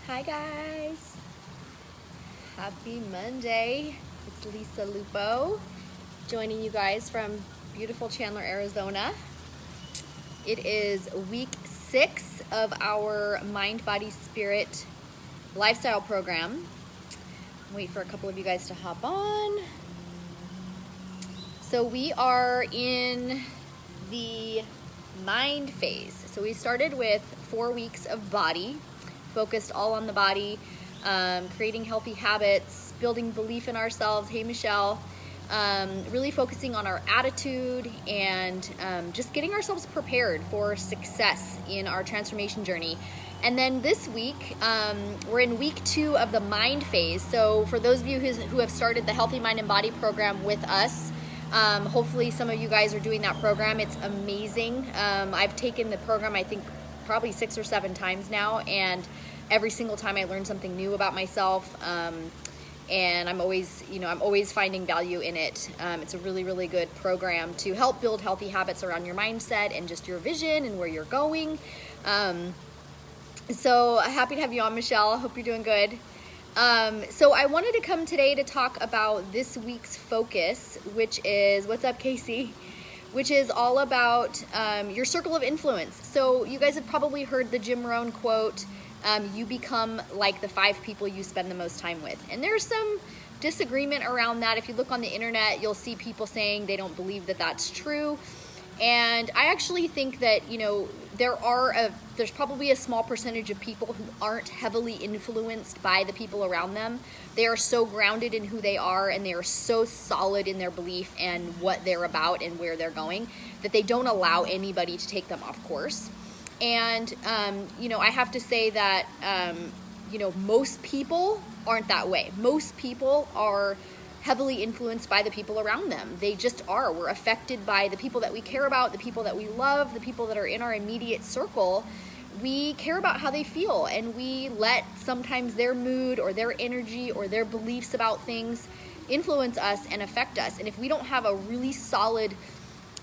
Hi guys, happy Monday. It's Lisa Lupo joining you guys from beautiful Chandler, Arizona. It is week 6 of our Mind, Body, Spirit lifestyle program. Wait for a couple of you guys to hop on. So we are in the mind phase. So we started with 4 weeks of body, focused all on the body, creating healthy habits, building belief in ourselves. Hey, Michelle. Really focusing on our attitude and just getting ourselves prepared for success in our transformation journey. And then this week, we're in week 2 of the mind phase. So for those of you who have started the Healthy Mind and Body program with us, hopefully some of you guys are doing that program. It's amazing. I've taken the program, I think, probably 6 or 7 times now, and every single time I learn something new about myself, and I'm always finding value in it. It's a really, really good program to help build healthy habits around your mindset and just your vision and where you're going. So happy to have you on, Michelle. Hope you're doing good. So I wanted to come today to talk about this week's focus, which is, what's up, Casey? Which is all about your circle of influence. So you guys have probably heard the Jim Rohn quote, you become like the 5 people you spend the most time with. And there's some disagreement around that. If you look on the internet, you'll see people saying they don't believe that that's true. And I actually think that, there's probably a small percentage of people who aren't heavily influenced by the people around them. They are so grounded in who they are, and they are so solid in their belief and what they're about and where they're going, that they don't allow anybody to take them off course. And, I have to say that, most people aren't that way. Most people are heavily influenced by the people around them. They just are. We're affected by the people that we care about, the people that we love, the people that are in our immediate circle. We care about how they feel, and we let sometimes their mood or their energy or their beliefs about things influence us and affect us. And if we don't have a really solid,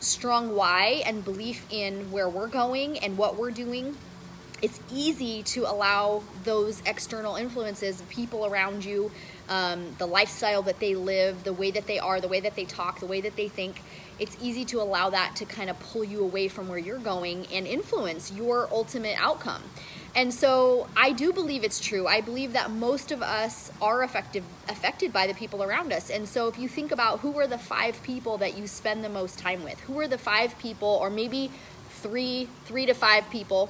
strong why and belief in where we're going and what we're doing, it's easy to allow those external influences, people around you, the lifestyle that they live, the way that they are, the way that they talk, the way that they think. It's easy to allow that to kind of pull you away from where you're going and influence your ultimate outcome. And so I do believe it's true. I believe that most of us are affected by the people around us. And so if you think about who are the 5 people that you spend the most time with, who are the 5 people, or maybe 3 to 5 people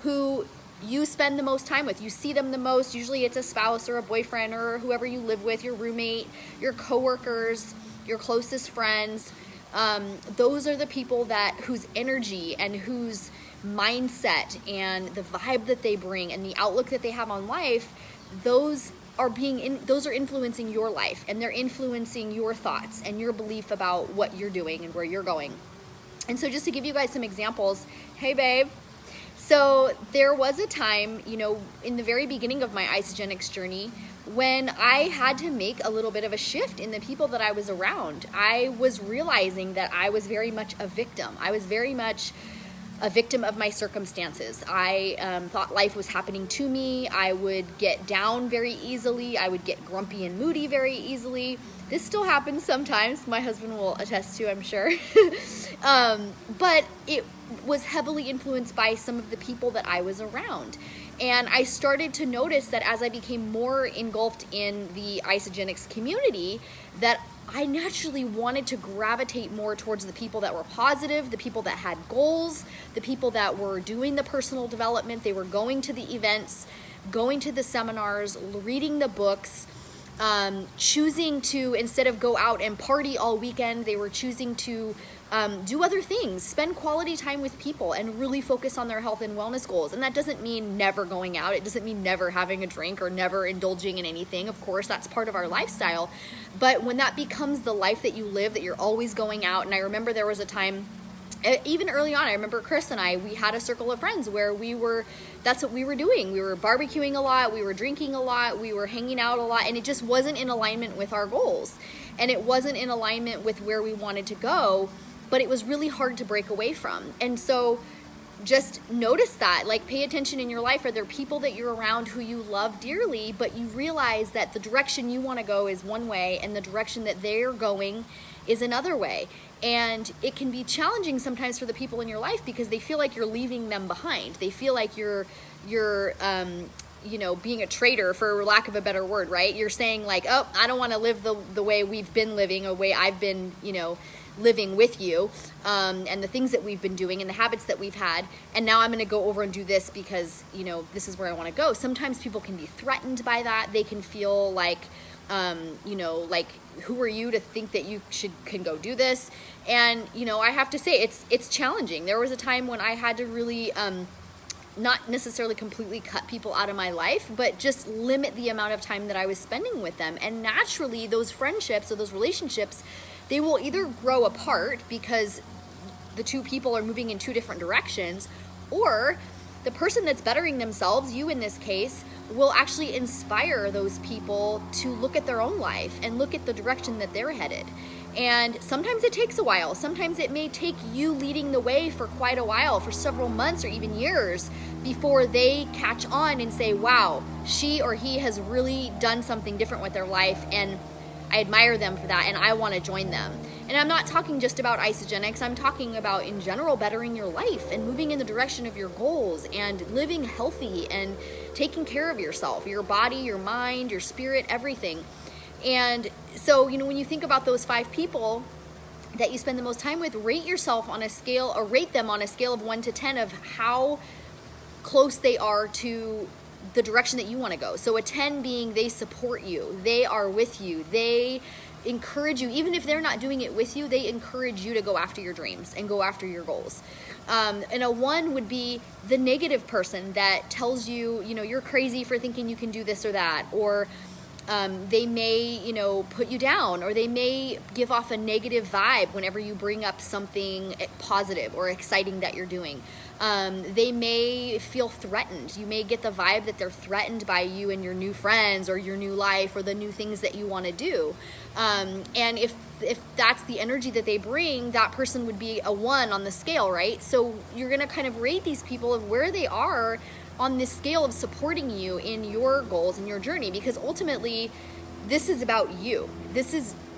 who you spend the most time with, you see them the most. Usually it's a spouse or a boyfriend or whoever you live with, your roommate, your coworkers, your closest friends. Those are the people whose energy and whose mindset and the vibe that they bring and the outlook that they have on life, those are influencing your life, and they're influencing your thoughts and your belief about what you're doing and where you're going. And so just to give you guys some examples, hey babe. So there was a time, in the very beginning of my Isagenix journey, when I had to make a little bit of a shift in the people that I was around. I was realizing that I was very much a victim. I was very much a victim of my circumstances. I thought life was happening to me. I would get down very easily. I would get grumpy and moody very easily. This still happens sometimes. My husband will attest to, I'm sure. But it was heavily influenced by some of the people that I was around. And I started to notice that as I became more engulfed in the Isagenix community, that I naturally wanted to gravitate more towards the people that were positive, the people that had goals, the people that were doing the personal development. They were going to the events, going to the seminars, reading the books, choosing to, instead of go out and party all weekend, they were choosing to do other things, spend quality time with people, and really focus on their health and wellness goals. And that doesn't mean never going out. It doesn't mean never having a drink or never indulging in anything. Of course, that's part of our lifestyle. But when that becomes the life that you live, that you're always going out, and I remember there was a time, even early on, I remember Chris and I, we had a circle of friends where that's what we were doing. We were barbecuing a lot, we were drinking a lot, we were hanging out a lot, and it just wasn't in alignment with our goals. And it wasn't in alignment with where we wanted to go, but it was really hard to break away from. And so just notice that, like pay attention in your life. Are there people that you're around who you love dearly, but you realize that the direction you want to go is one way and the direction that they're going is another way? And it can be challenging sometimes for the people in your life because they feel like you're leaving them behind. They feel like you're being a traitor, for lack of a better word, right? You're saying like, oh, I don't want to live the way we've been living, a way I've been, living with you, and the things that we've been doing and the habits that we've had. And now I'm going to go over and do this because, this is where I want to go. Sometimes people can be threatened by that. They can feel like, like, who are you to think that you can go do this? And, I have to say it's challenging. There was a time when I had to really, not necessarily completely cut people out of my life, but just limit the amount of time that I was spending with them. And naturally, those friendships or those relationships, they will either grow apart because the two people are moving in two different directions, or the person that's bettering themselves, you in this case, will actually inspire those people to look at their own life and look at the direction that they're headed. And sometimes it takes a while. Sometimes it may take you leading the way for quite a while, for several months or even years, before they catch on and say, wow, she or he has really done something different with their life, and I admire them for that, and I want to join them. And I'm not talking just about Isagenix. I'm talking about, in general, bettering your life and moving in the direction of your goals and living healthy and taking care of yourself, your body, your mind, your spirit, everything. And so, when you think about those 5 people that you spend the most time with, rate yourself on a scale, or rate them on a scale of 1 to 10 of how close they are to the direction that you want to go. So a 10 being they support you, they are with you, they encourage you. Even if they're not doing it with you, they encourage you to go after your dreams and go after your goals. And a 1 would be the negative person that tells you, you're crazy for thinking you can do this or that, or they may, put you down, or they may give off a negative vibe whenever you bring up something positive or exciting that you're doing. They may feel threatened. You may get the vibe that they're threatened by you and your new friends or your new life or the new things that you want to do. And if that's the energy that they bring, that person would be a 1 on the scale, right? So you're going to kind of rate these people of where they are on this scale of supporting you in your goals and your journey, because ultimately this is about you.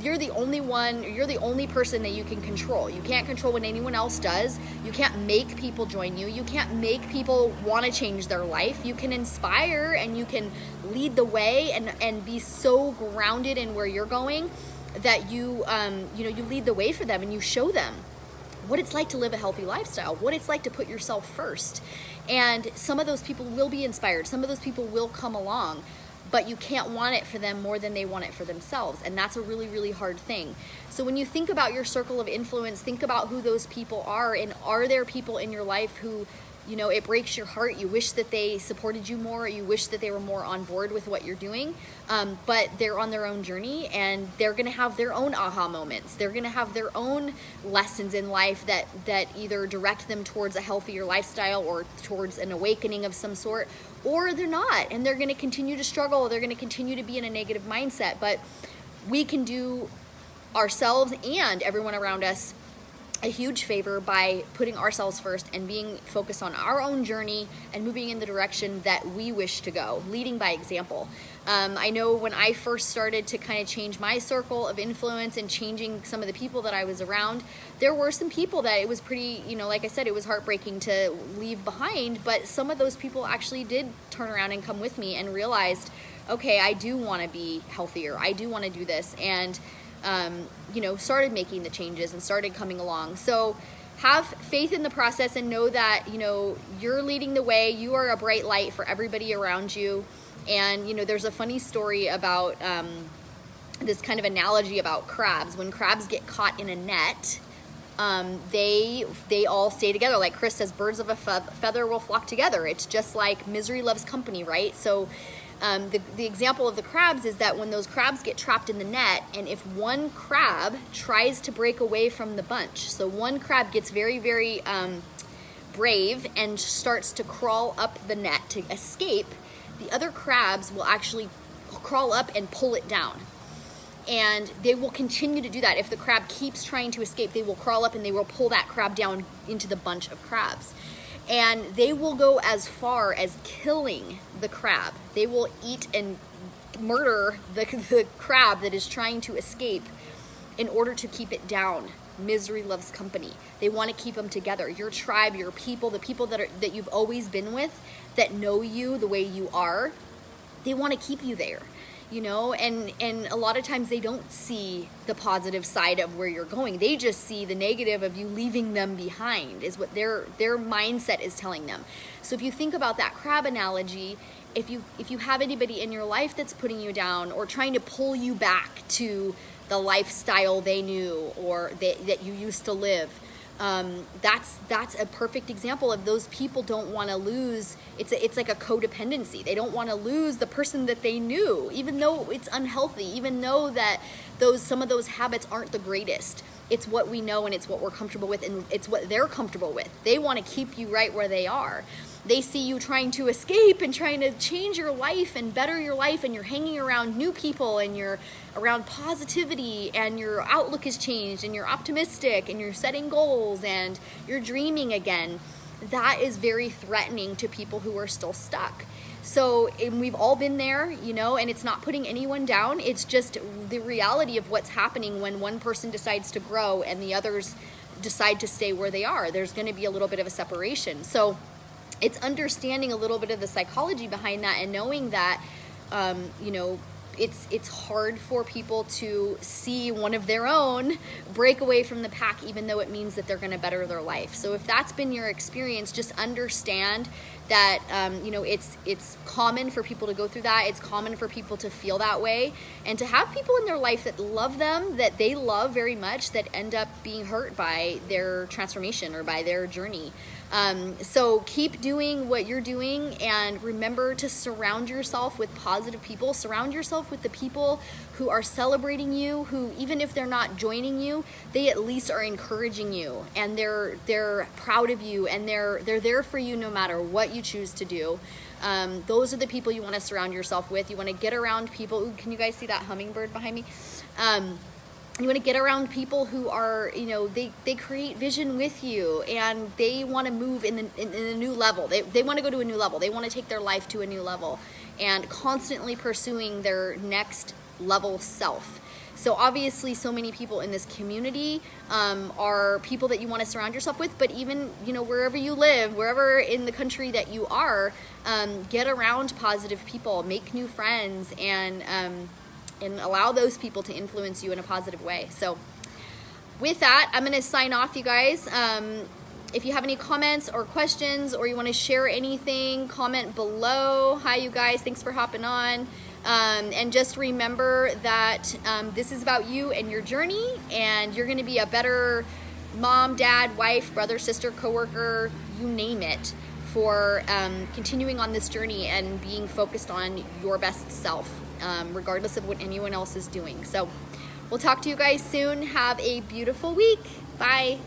You're the only one, you're the only person that you can control. You can't control what anyone else does. You can't make people join you. You can't make people want to change their life. You can inspire and you can lead the way and be so grounded in where you're going that you lead the way for them and you show them what it's like to live a healthy lifestyle, what it's like to put yourself first. And some of those people will be inspired. Some of those people will come along, but you can't want it for them more than they want it for themselves. And that's a really, really hard thing. So when you think about your circle of influence, think about who those people are, and are there people in your life who, it breaks your heart. You wish that they supported you more. You wish that they were more on board with what you're doing. But they're on their own journey, and they're going to have their own aha moments. They're going to have their own lessons in life that either direct them towards a healthier lifestyle or towards an awakening of some sort, or they're not, and they're going to continue to struggle. They're going to continue to be in a negative mindset. But we can do ourselves and everyone around us a huge favor by putting ourselves first and being focused on our own journey and moving in the direction that we wish to go, leading by example. I know when I first started to kind of change my circle of influence and changing some of the people that I was around, there were some people that it was pretty, like I said, it was heartbreaking to leave behind, but some of those people actually did turn around and come with me and realized, okay, I do want to be healthier. I do want to do this. And started making the changes and started coming along. So have faith in the process and know that, you're leading the way. You are a bright light for everybody around you. And, there's a funny story about this kind of analogy about crabs. When crabs get caught in a net, they all stay together. Like Chris says, birds of a feather will flock together. It's just like misery loves company, right? So the example of the crabs is that when those crabs get trapped in the net, and if one crab tries to break away from the bunch, so one crab gets very, very brave and starts to crawl up the net to escape, the other crabs will actually crawl up and pull it down. And they will continue to do that. If the crab keeps trying to escape, they will crawl up and they will pull that crab down into the bunch of crabs. And they will go as far as killing the crab. They will eat and murder the crab that is trying to escape in order to keep it down. Misery loves company. They want to keep them together. Your tribe, your people, the people that you've always been with, that know you the way you are, they want to keep you there, you know, and a lot of times they don't see the positive side of where you're going. They just see the negative of you leaving them behind, is what their mindset is telling them. So if you think about that crab analogy, if you have anybody in your life that's putting you down or trying to pull you back to the lifestyle they knew or that you used to live, that's a perfect example of those people don't want to lose. It's like a codependency. They don't want to lose the person that they knew, even though it's unhealthy, even though that some of those habits aren't the greatest. It's what we know and it's what we're comfortable with and it's what they're comfortable with. They want to keep you right where they are. They see you trying to escape and trying to change your life and better your life, and you're hanging around new people and you're around positivity and your outlook has changed and you're optimistic and you're setting goals and you're dreaming again. That is very threatening to people who are still stuck. So, and we've all been there, you know, and it's not putting anyone down. It's just the reality of what's happening when one person decides to grow and the others decide to stay where they are. There's going to be a little bit of a separation. So it's understanding a little bit of the psychology behind that and knowing that, you know, it's hard for people to see one of their own break away from the pack, even though it means that they're going to better their life. So if that's been your experience, just understand that, you know, it's common for people to go through that. It's common for people to feel that way and to have people in their life that love them, that they love very much, that end up being hurt by their transformation or by their journey. So keep doing what you're doing and remember to surround yourself with positive people. Surround yourself with the people who are celebrating you, who even if they're not joining you, they at least are encouraging you and they're proud of you and they're there for you no matter what you choose to do. Those are the people you want to surround yourself with. You want to get around people. Ooh, can you guys see that hummingbird behind me? You want to get around people who are, you know, they create vision with you and they want to move in a new level. They want to go to a new level. They want to take their life to a new level and constantly pursuing their next level self. So obviously so many people in this community are people that you want to surround yourself with, but even, you know, wherever you live, wherever in the country that you are, get around positive people, make new friends, and allow those people to influence you in a positive way. So with that, I'm going to sign off, you guys. If you have any comments or questions or you want to share anything, comment below. Hi, you guys. Thanks for hopping on. And just remember that this is about you and your journey, and you're going to be a better mom, dad, wife, brother, sister, coworker, you name it, for continuing on this journey and being focused on your best self, regardless of what anyone else is doing. So we'll talk to you guys soon. Have a beautiful week. Bye.